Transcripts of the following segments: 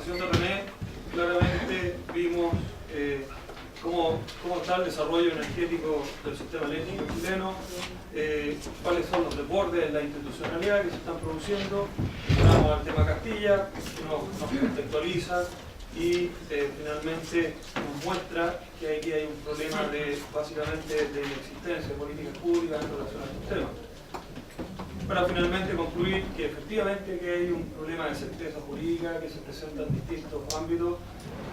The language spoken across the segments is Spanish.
presentación de René, claramente vimos cómo está el desarrollo energético del sistema eléctrico chileno, cuáles son los desbordes en la institucionalidad que se están produciendo. Vamos al tema Castilla, que nos contextualiza y finalmente nos muestra que aquí hay un problema básicamente de inexistencia de políticas públicas en relación al sistema. Para finalmente concluir que efectivamente que hay un problema de certeza jurídica que se presenta en distintos ámbitos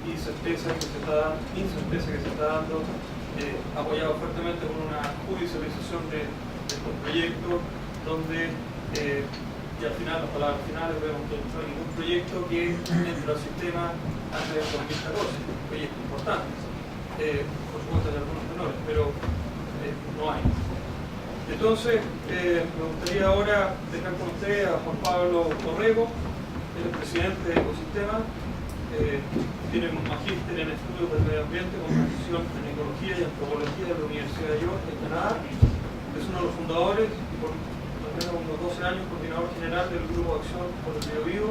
y incerteza que se está dando, apoyado fuertemente por una judicialización de estos proyectos, donde y al final, las palabras finales, vemos que no hay ningún proyecto que entre al sistema antes del 2014, proyectos importantes, por supuesto hay algunos menores, pero no hay. Entonces, me gustaría ahora dejar con ustedes a Juan Pablo Corrego, él es presidente de Ecosistema, tiene un magíster en estudios del medio ambiente con precisión en ecología y antropología de la Universidad de York, en Canadá. Es uno de los fundadores y por al menos unos 12 años coordinador general del Grupo de Acción por el Biobío,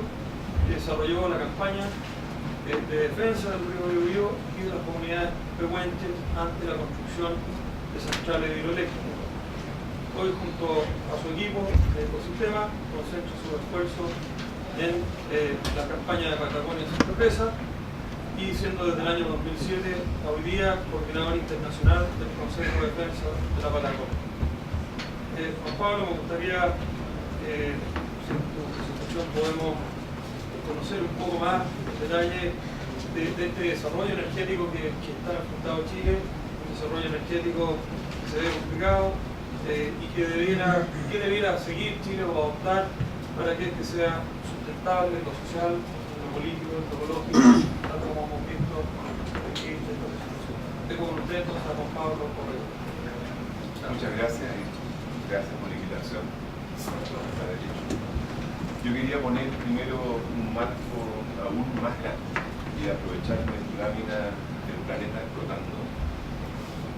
que desarrolló la campaña de defensa del río Biobío y de las comunidades pehuenches ante la construcción de centrales hidroeléctricas. Hoy, junto a su equipo de Ecosistema, concentra sus esfuerzos en la campaña de Patagonia sin represa y siendo desde el año 2007 a hoy día coordinador internacional del Consejo de Defensa de la Patagonia. Juan Pablo, me gustaría, si en tu presentación podemos conocer un poco más en detalle de este desarrollo energético que está enfrentado Chile, un desarrollo energético que se ve complicado, y que debiera seguir Chile o adoptar para que este sea sustentable en lo social, en lo político, en lo ecológico, tal como hemos visto aquí en esta presentación. Tengo con ustedes a Juan Pablo Corrego. Muchas gracias y gracias por la invitación. Yo quería poner primero un marco aún más grande y aprovecharme de tu lámina del planeta explotando.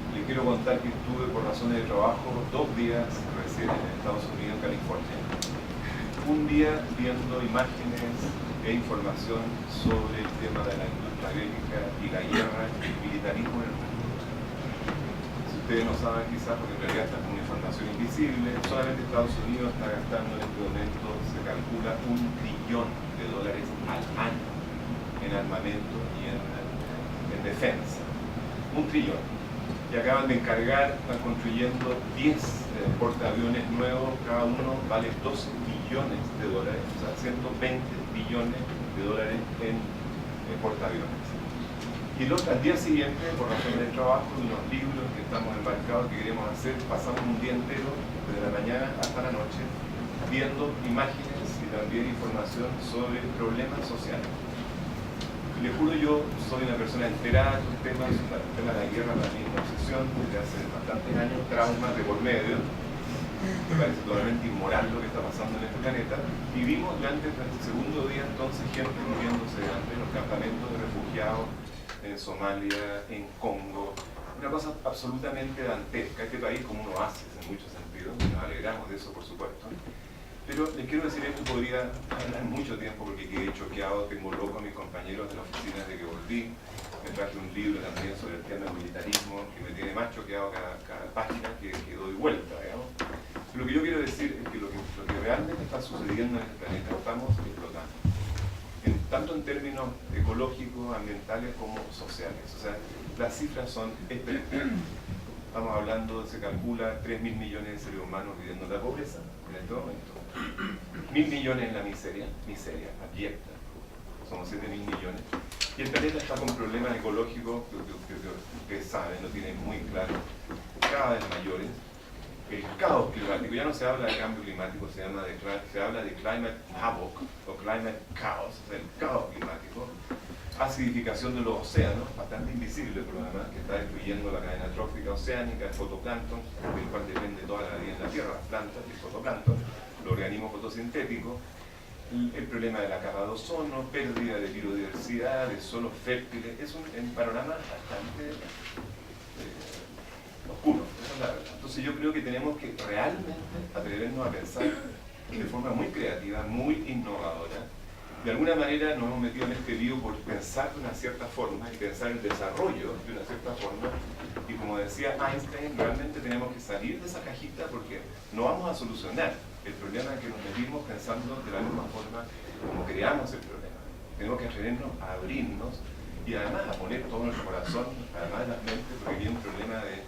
Les quiero contar que estuve por razones de trabajo 2 días recién en Estados Unidos, en California. Un día viendo imágenes e información sobre el tema de la industria bélica y la guerra y el militarismo en el mundo. Si ustedes no saben quizás, porque en realidad esta es una información invisible, solamente Estados Unidos está gastando en este momento, se calcula, $1 trillón al año en armamento y en defensa. $1 trillón. Y acaban de encargar, están construyendo 10 portaaviones nuevos, cada uno vale $12 billones, o sea, 120 billones de dólares en portaaviones. Y al día siguiente, por razones de trabajo y unos libros que estamos embarcados que queremos hacer, pasamos un día entero, desde la mañana hasta la noche, viendo imágenes y también información sobre problemas sociales. Les juro, yo soy una persona enterada de estos temas, el tema de la guerra es la misma obsesión desde hace bastantes años, traumas de por medio. Me parece totalmente inmoral lo que está pasando en este planeta. Y vimos durante el segundo día entonces gente muriéndose ante los campamentos de refugiados en Somalia, en Congo. Una cosa absolutamente dantesca. Este país como un oasis en muchos sentidos, nos alegramos de eso por supuesto. Pero les quiero decir, esto podría hablar mucho tiempo porque quedé choqueado, tengo loco a mis compañeros de la oficina desde que volví. Me traje un libro también sobre el tema del militarismo que me tiene más choqueado cada página que doy vuelta, digamos. Pero lo que yo quiero decir es que lo que realmente está sucediendo en este planeta, estamos explotando. Tanto en términos ecológicos, ambientales como sociales. O sea, las cifras son espeluznantes. Estamos hablando, se calcula, 3.000 millones de seres humanos viviendo en la pobreza en este momento. 1.000 millones en la miseria abyecta. Somos 7.000 millones. Y el planeta está con problemas ecológicos que ustedes saben, lo tienen muy claro, cada vez mayores. El caos climático, ya no se habla de cambio climático, se habla de climate havoc o climate chaos, o sea, el caos climático. Acidificación de los océanos, bastante invisible por lo demás, que está destruyendo la cadena trófica oceánica, el fotoplancton, del cual depende toda la vida en la Tierra, las plantas, el fotoplancton, los organismos fotosintéticos, el problema de la capa de ozono, pérdida de biodiversidad, de suelos fértiles, es un panorama bastante oscuro, esa es la verdad. Entonces yo creo que tenemos que realmente atrevernos a pensar de forma muy creativa, muy innovadora, de alguna manera nos hemos metido en este lío por pensar de una cierta forma y pensar el desarrollo de una cierta forma, y como decía Einstein, realmente tenemos que salir de esa cajita porque no vamos a solucionar el problema que nos metimos pensando de la misma forma como creamos el problema. Tenemos que atrevernos a abrirnos y además a poner todo nuestro corazón, además de las mentes, porque hay un problema de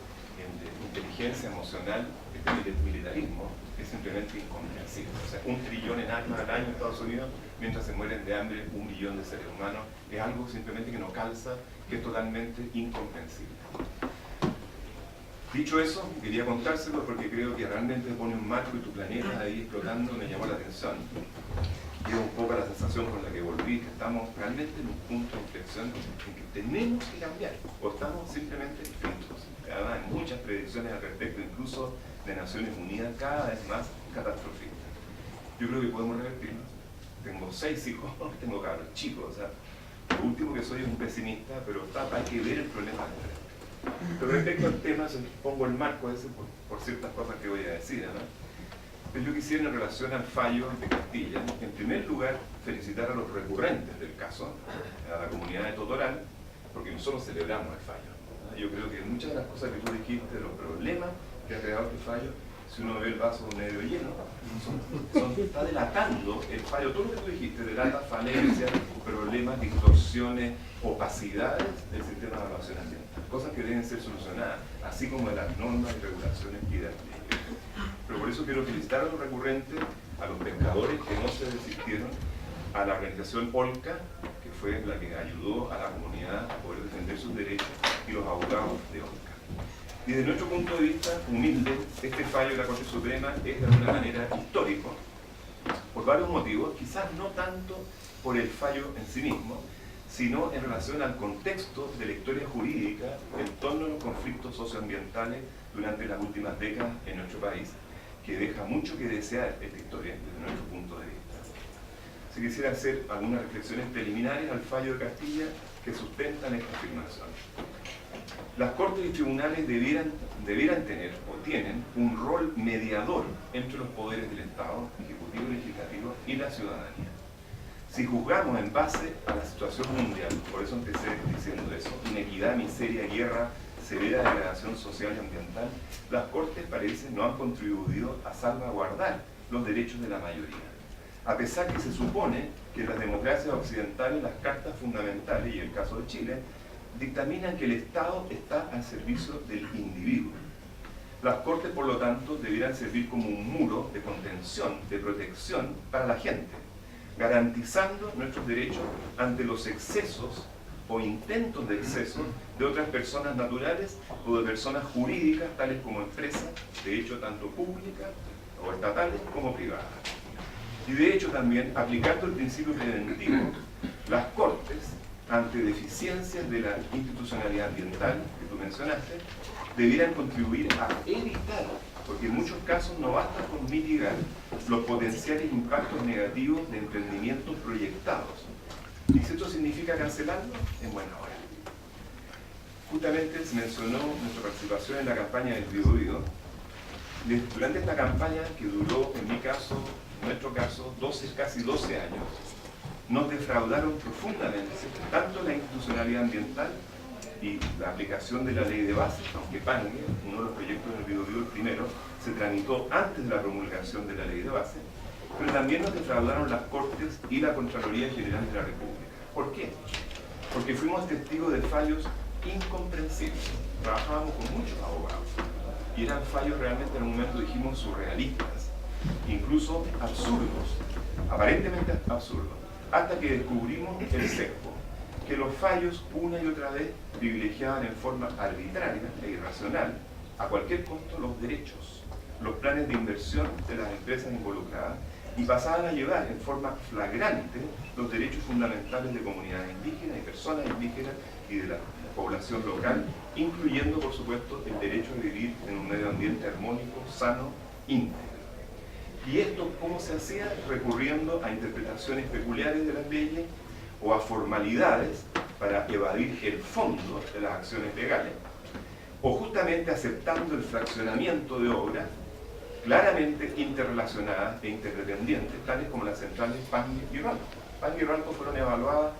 inteligencia emocional. Este militarismo es simplemente incomprensible. O sea, 1 trillón en armas al año en Estados Unidos, mientras se mueren de hambre 1 billón de seres humanos, es algo simplemente que no calza, que es totalmente incomprensible. Dicho eso, quería contárselo porque creo que realmente pone un marco y tu planeta ahí explotando, me llamó la atención. Y es un poco la sensación con la que volví, que estamos realmente en un punto de inflexión en que tenemos que cambiar, o estamos simplemente fritos. Además, hay muchas predicciones al respecto, incluso de Naciones Unidas, cada vez más catastrofistas. Yo creo que podemos revertirlo. Tengo 6 hijos, tengo cabros chicos, o sea, lo último que soy es un pesimista, pero hay que ver el problema de frente. Pero respecto al tema, pongo el marco ese por ciertas cosas que voy a decir, ¿no? Pero yo quisiera, en relación al fallo de Castilla, en primer lugar, felicitar a los recurrentes del caso, a la comunidad de Totoral, porque nosotros celebramos el fallo, ¿no? Yo creo que muchas de las cosas que tú dijiste, los problemas que ha creado este fallo, si uno ve el vaso medio lleno, está delatando el fallo. Todo lo que tú dijiste, delata falencias, problemas, distorsiones, opacidades del sistema de evaluación ambiental, cosas que deben ser solucionadas, así como de las normas y regulaciones y de las leyes. Pero por eso quiero felicitar a los recurrentes, a los pescadores que no se desistieron, a la organización OLCA, que fue la que ayudó a la comunidad a poder defender sus derechos, y los abogados de OLCA. Y desde nuestro punto de vista humilde, este fallo de la Corte Suprema es de alguna manera histórico, por varios motivos, quizás no tanto por el fallo en sí mismo, sino en relación al contexto de la historia jurídica en torno a los conflictos socioambientales durante las últimas décadas en nuestro país, que deja mucho que desear esta historia desde nuestro punto de vista. Si quisiera hacer algunas reflexiones preliminares al fallo de Castilla que sustentan esta afirmación. Las Cortes y tribunales debieran tener o tienen un rol mediador entre los poderes del Estado, Ejecutivo, Legislativo y la ciudadanía. Si juzgamos en base a la situación mundial, por eso empecé diciendo eso, inequidad, miseria, guerra, severa degradación social y ambiental, las Cortes parecen no han contribuido a salvaguardar los derechos de la mayoría. A pesar que se supone que en las democracias occidentales las cartas fundamentales, y el caso de Chile, dictaminan que el Estado está al servicio del individuo. Las Cortes, por lo tanto, debieran servir como un muro de contención, de protección para la gente, garantizando nuestros derechos ante los excesos o intentos de exceso de otras personas naturales o de personas jurídicas, tales como empresas, de hecho tanto públicas o estatales como privadas. Y de hecho también, aplicando el principio preventivo, las Cortes, ante deficiencias de la institucionalidad ambiental que tú mencionaste, debieran contribuir a evitar, porque en muchos casos no basta con mitigar los potenciales impactos negativos de emprendimientos proyectados. Y si esto significa cancelarlo, en buena hora. Justamente se mencionó nuestra participación en la campaña del Biobío. Durante esta campaña, que duró, en mi caso, en nuestro caso, casi 12 años, nos defraudaron profundamente tanto la institucionalidad ambiental y la aplicación de la ley de base, aunque Pangue, uno de los proyectos del Biobío, el primero, se tramitó antes de la promulgación de la ley de base, pero también nos defraudaron las Cortes y la Contraloría General de la República. ¿Por qué? Porque fuimos testigos de fallos incomprensibles. Trabajábamos con muchos abogados y eran fallos realmente, en un momento dijimos, surrealistas, incluso absurdos, aparentemente absurdos, hasta que descubrimos el sesgo, que los fallos una y otra vez privilegiaban en forma arbitraria e irracional, a cualquier costo, los derechos, los planes de inversión de las empresas involucradas, y pasaban a llevar en forma flagrante los derechos fundamentales de comunidades indígenas y personas indígenas y de la población local, incluyendo, por supuesto, el derecho a vivir en un medio ambiente armónico, sano, íntegro. ¿Y esto cómo se hacía? Recurriendo a interpretaciones peculiares de las leyes o a formalidades para evadir el fondo de las acciones legales, o justamente aceptando el fraccionamiento de obras claramente interrelacionadas e interdependientes, tales como las centrales Pangue y Ronco. Pangea y Ralco fueron evaluadas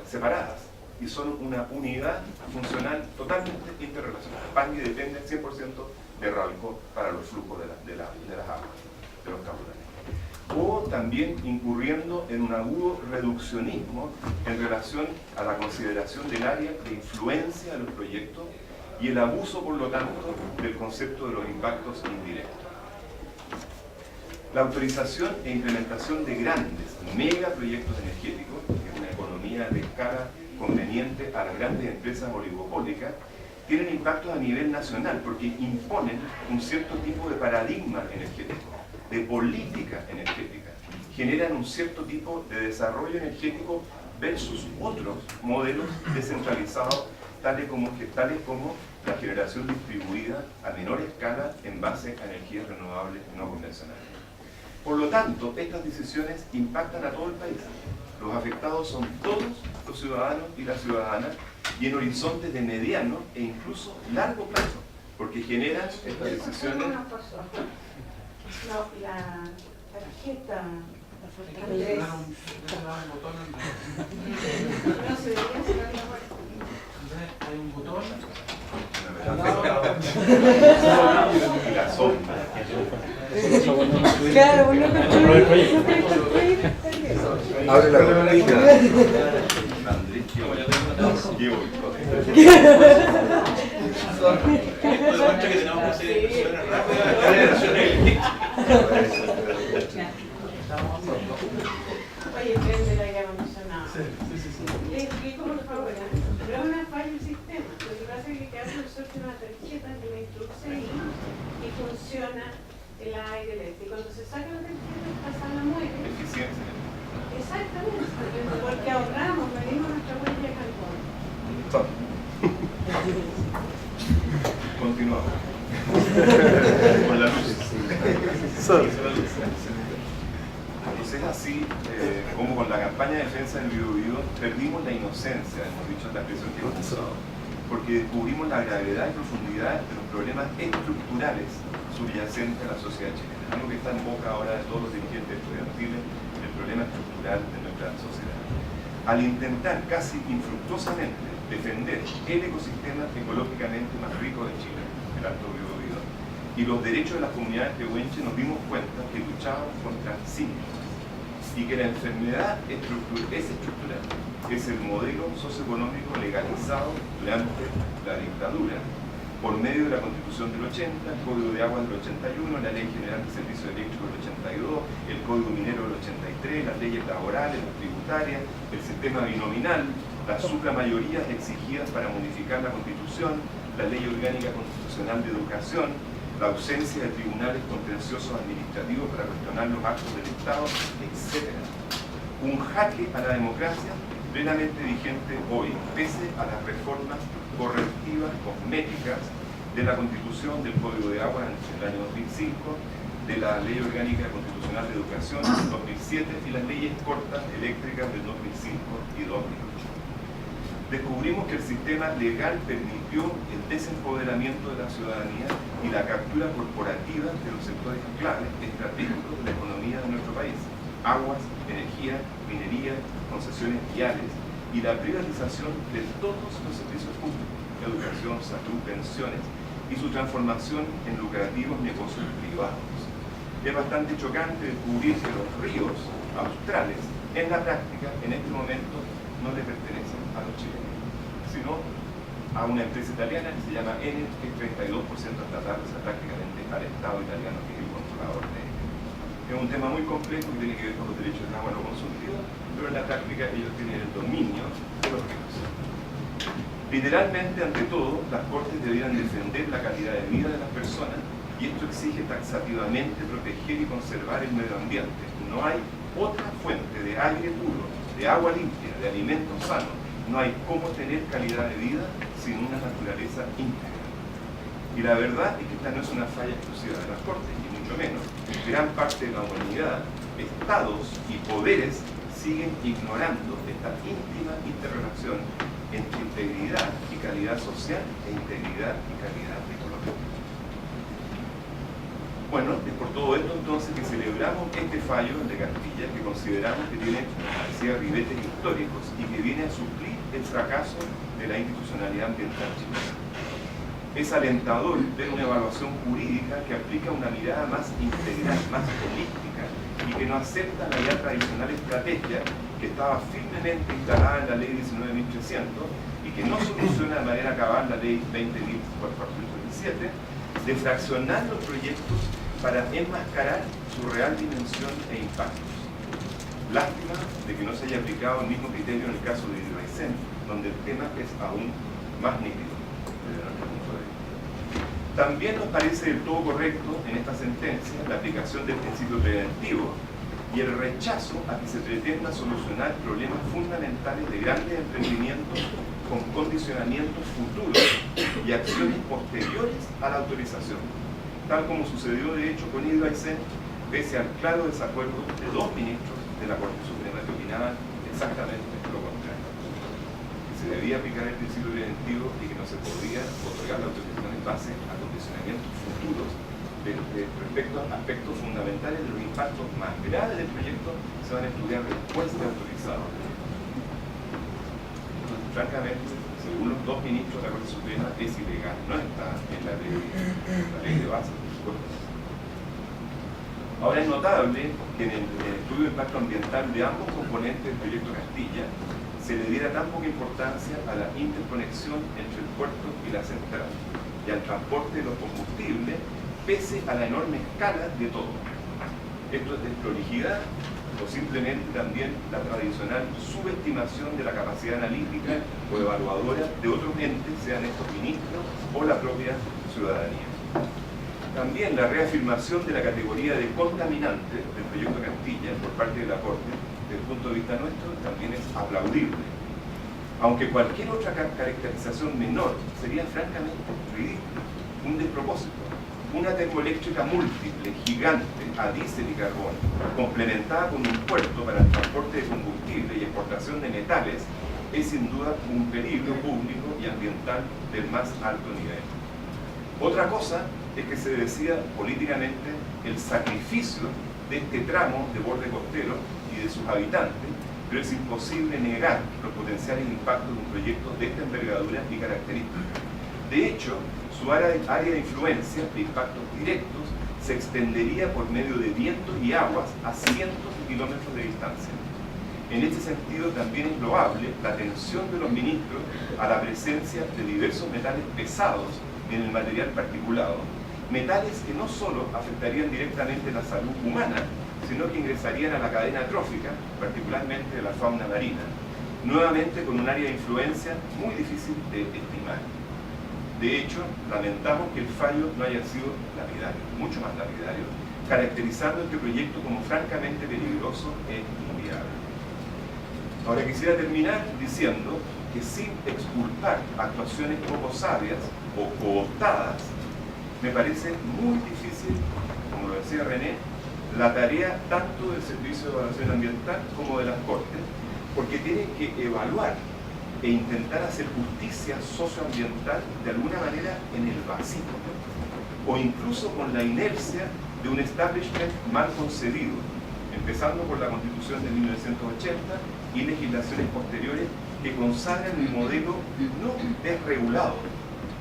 separadas y son una unidad funcional totalmente interrelacionada. Pangea depende 100% de Ralco para los flujos de las aguas, de los caudales. O también incurriendo en un agudo reduccionismo en relación a la consideración del área de influencia de los proyectos y el abuso, por lo tanto, del concepto de los impactos indirectos. La autorización e implementación de grandes megaproyectos energéticos, que es una economía de escala conveniente a las grandes empresas oligopólicas, tienen impactos a nivel nacional porque imponen un cierto tipo de paradigma energético, de política energética, generan un cierto tipo de desarrollo energético versus otros modelos descentralizados, tales como la generación distribuida a menor escala en base a energías renovables no convencionales. Por lo tanto, estas decisiones impactan a todo el país. Los afectados son todos los ciudadanos y las ciudadanas, y en horizontes de mediano e incluso largo plazo, porque generan estas decisiones. No, la tarjeta. No se debería cerrar la puerta. Hay un botón. Y la sombra. Claro, bueno, abre la cortina. Andrés, qué boicot. Demuestra que tenemos que hacer personas Oye, prende la llama emocionada. Les explico, por favor, pero es una falla del sistema. Lo que pasa es que cada profesor tiene una tarjeta que me introduce ahí y funciona el aire eléctrico. Cuando se saca la tarjeta, esta sala muere. Eficiencia. Exactamente, porque ahorramos, medimos nuestra huella de carbono. Continuamos. Con la luz. Entonces así, como con la campaña de defensa del Biobío, perdimos la inocencia, hemos dicho en la expresión que hemos usado, porque descubrimos la gravedad y profundidad de los problemas estructurales subyacentes a la sociedad chilena. Algo que está en boca ahora de todos los dirigentes estudiantiles, el problema estructural de nuestra sociedad. Al intentar casi infructuosamente defender el ecosistema ecológicamente más rico de Chile, el Alto Biobío, y los derechos de las comunidades pehuenches, nos dimos cuenta que luchábamos contra síntomas y que la enfermedad es estructural, es el modelo socioeconómico legalizado durante la dictadura por medio de la Constitución del 80, el Código de Aguas del 81, la Ley General de Servicios Eléctricos del 82, el Código Minero del 83, las leyes laborales, las tributarias, el sistema binominal, las supramayorías exigidas para modificar la Constitución, la Ley Orgánica Constitucional de Educación, la ausencia de tribunales contenciosos administrativos para cuestionar los actos del Estado, etc. Un jaque a la democracia plenamente vigente hoy, pese a las reformas correctivas cosméticas de la Constitución, del Código de Agua en el año 2005, de la Ley Orgánica Constitucional de Educación en 2007 y las leyes cortas eléctricas del 2005 y 2008. Descubrimos que el sistema legal permitió el desempoderamiento de la ciudadanía y la captura corporativa de los sectores claves estratégicos de la economía de nuestro país: aguas, energía, minería, concesiones viales y la privatización de todos los servicios públicos, educación, salud, pensiones, y su transformación en lucrativos negocios privados. Es bastante chocante descubrir que los ríos australes, en la práctica, en este momento, no le pertenecen a los chilenos, sino a una empresa italiana que se llama Enel, que es 32% estatal, o sea, prácticamente al Estado italiano, que es el controlador de ellos. Es un tema muy complejo que tiene que ver con los derechos del agua no consumida, pero en la práctica ellos tienen el dominio de los ríos. Literalmente, ante todo, las Cortes debieran defender la calidad de vida de las personas, y esto exige taxativamente proteger y conservar el medio ambiente. No hay otra fuente de aire puro, de agua limpia, de alimentos sanos. No hay cómo tener calidad de vida sin una naturaleza íntegra. Y la verdad es que esta no es una falla exclusiva de las Cortes, ni mucho menos. Gran parte de la humanidad, estados y poderes siguen ignorando esta íntima interrelación entre integridad y calidad social e integridad y calidad ecológica. Bueno, es por todo esto entonces que celebramos este fallo de Castilla, que consideramos que tiene, decía, ribetes históricos y que viene a suplir el fracaso de la institucionalidad ambiental chilena. Es alentador ver una evaluación jurídica que aplica una mirada más integral, más holística, y que no acepta la ya tradicional estrategia que estaba firmemente instalada en la ley 19.300 y que no soluciona de manera cabal la ley 20.417, de fraccionar los proyectos para enmascarar su real dimensión e impactos. Lástima de que no se haya aplicado el mismo criterio en el caso de Hidroaicén, donde el tema es aún más nítido desde nuestro punto de vista. También nos parece del todo correcto en esta sentencia la aplicación del principio preventivo y el rechazo a que se pretenda solucionar problemas fundamentales de grandes emprendimientos con condicionamientos futuros y acciones posteriores a la autorización, tal como sucedió de hecho con Hidroaicén, pese al claro desacuerdo de dos ministros de la Corte Suprema que opinaban exactamente lo contrario, que se debía aplicar el principio preventivo y que no se podía otorgar la autorización en base a condicionamientos futuros respecto a aspectos fundamentales de los impactos más graves del proyecto que se van a estudiar después de autorizado. Francamente, según los dos ministros de la Corte Suprema, es ilegal, no está en la ley de base, por supuesto. Ahora es notable que en el estudio de impacto ambiental de ambos componentes del proyecto Castilla se le diera tan poca importancia a la interconexión entre el puerto y la central y al transporte de los combustibles, pese a la enorme escala de todo. Esto es desprolijidad o simplemente también la tradicional subestimación de la capacidad analítica o evaluadora de otros entes, sean estos ministros o la propia ciudadanía. También la reafirmación de la categoría de contaminante del proyecto Castilla por parte de la Corte, desde el punto de vista nuestro, también es aplaudible. Aunque cualquier otra caracterización menor sería francamente ridícula, un despropósito. Una termoeléctrica múltiple, gigante, a diésel y carbón, complementada con un puerto para el transporte de combustible y exportación de metales, es sin duda un peligro público y ambiental del más alto nivel. Otra cosa es que se decida políticamente el sacrificio de este tramo de borde costero y de sus habitantes, pero es imposible negar los potenciales impactos de un proyecto de esta envergadura y características. De hecho, su área de influencia de impactos directos se extendería por medio de vientos y aguas a cientos de kilómetros de distancia. En este sentido, también es loable la atención de los ministros a la presencia de diversos metales pesados en el material particulado, metales que no solo afectarían directamente la salud humana, sino que ingresarían a la cadena trófica, particularmente de la fauna marina, nuevamente con un área de influencia muy difícil de estimar. De hecho, lamentamos que el fallo no haya sido lapidario, mucho más lapidario, caracterizando este proyecto como francamente peligroso e inviable. Ahora quisiera terminar diciendo que sin exculpar actuaciones poco sabias o cooptadas, me parece muy difícil, como lo decía René, la tarea tanto del Servicio de Evaluación Ambiental como de las Cortes, porque tienen que evaluar e intentar hacer justicia socioambiental de alguna manera en el vacío, o incluso con la inercia de un establishment mal concebido, empezando por la Constitución de 1980 y legislaciones posteriores que consagran un modelo no desregulado,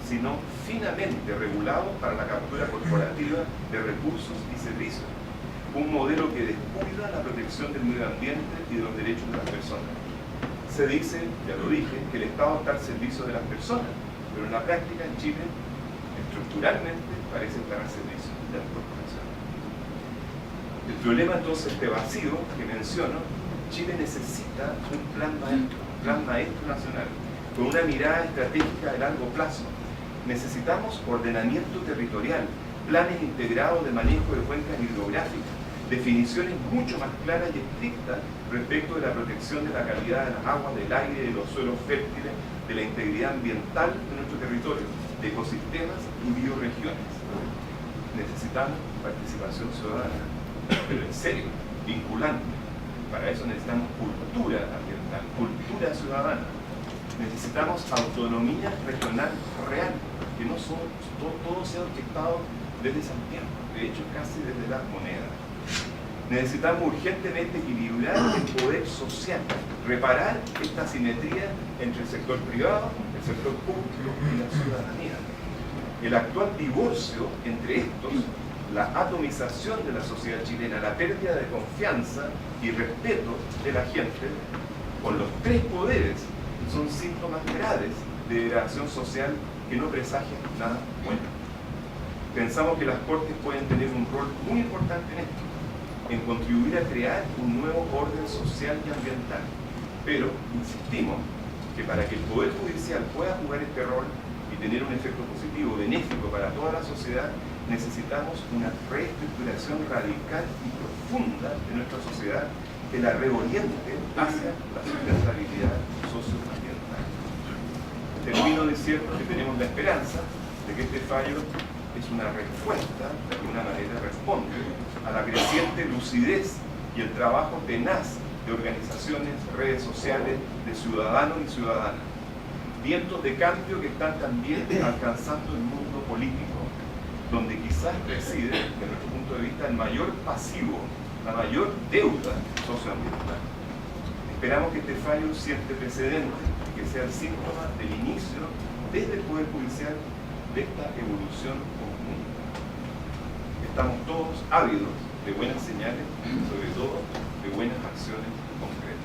sino finamente regulado para la captura corporativa de recursos y servicios, un modelo que descuida la protección del medio ambiente y de los derechos de las personas. Se dice, ya lo dije, que el Estado está al servicio de las personas, pero en la práctica en Chile, estructuralmente, parece estar al servicio de las corporaciones. El problema entonces de vacío que menciono, Chile necesita un plan maestro nacional, con una mirada estratégica de largo plazo. Necesitamos ordenamiento territorial, planes integrados de manejo de cuencas hidrográficas, definiciones mucho más claras y estrictas respecto de la protección de la calidad de las aguas, del aire, de los suelos fértiles, de la integridad ambiental de nuestro territorio, de ecosistemas y bioregiones. Necesitamos participación ciudadana, pero en serio, vinculante. Para eso necesitamos cultura ambiental, cultura ciudadana. Necesitamos autonomía regional real, que no todo sea orquestado desde Santiago. de hecho casi desde las monedas. Necesitamos urgentemente equilibrar el poder social, reparar esta asimetría entre el sector privado, el sector público y la ciudadanía. El actual divorcio entre estos, la atomización de la sociedad chilena, la pérdida de confianza y respeto de la gente con los tres poderes son síntomas graves de degradación social que no presagian nada bueno. Pensamos que las Cortes pueden tener un rol muy importante en esto, en contribuir a crear un nuevo orden social y ambiental. Pero insistimos que para que el Poder Judicial pueda jugar este rol y tener un efecto positivo, benéfico para toda la sociedad, necesitamos una reestructuración radical y profunda de nuestra sociedad que la reoriente hacia la sustentabilidad socioambiental. Termino diciendo que tenemos la esperanza de que este fallo es una respuesta, de alguna manera responde a la creciente lucidez y el trabajo tenaz de organizaciones, redes sociales, de ciudadanos y ciudadanas. Vientos de cambio que están también alcanzando el mundo político, donde quizás reside, desde nuestro punto de vista, el mayor pasivo, la mayor deuda socioambiental. Esperamos que este fallo siente precedente y que sea el síntoma del inicio, desde el Poder Judicial, de esta evolución conjunta. Estamos todos ávidos de buenas señales y sobre todo de buenas acciones concretas.